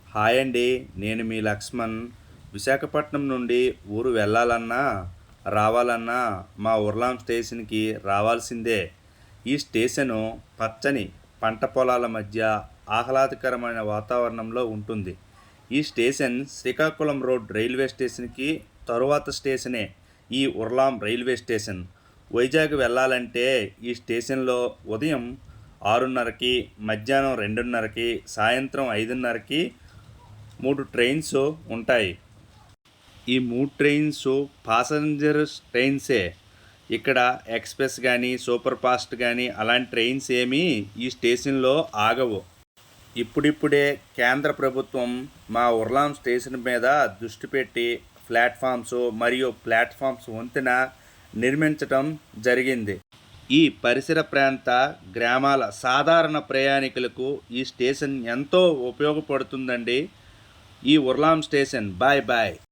Hi అండి. నేను మీ లక్ష్మణ్. విశాఖపట్నం నుండి ఊరు వెళ్ళాలన్నా, రావాలన్నా మా ఉర్లాం స్టేషన్‌కి రావాల్సిందే. ఈ స్టేషను పచ్చని పంట పొలాల మధ్య ఆహ్లాదకరమైన వాతావరణంలో ఉంటుంది. ఈ స్టేషన్ శ్రీకాకుళం రోడ్ రైల్వే స్టేషన్‌కి తరువాత స్టేషనే ఈ ఉర్లాం రైల్వే స్టేషన్. వైజాగ్ వెళ్ళాలంటే ఈ స్టేషన్‌లో ఉదయం 6:30కి, మధ్యాహ్నం 2:30కి, సాయంత్రం 5:30కి 3 ట్రైన్స్ ఉంటాయి. ఈ 3 ట్రైన్స్ పాసెంజర్ ట్రైన్సే. ఇక్కడ ఎక్స్‌ప్రెస్ కానీ, సూపర్ ఫాస్ట్ కానీ అలాంటి ట్రైన్స్ ఏమీ ఈ స్టేషన్‌లో ఆగవు. ఇప్పుడిప్పుడే కేంద్ర ప్రభుత్వం మా ఉర్లాం స్టేషన్ మీద దృష్టి పెట్టి ప్లాట్ఫామ్స్ వంతెన నిర్మించటం జరిగింది. ఈ పరిసర ప్రాంత గ్రామాల సాధారణ ప్రయాణికులకు ఈ స్టేషన్ ఎంతో ఉపయోగపడుతుందండి. ఈ ఉర్లాం స్టేషన్. Bye bye.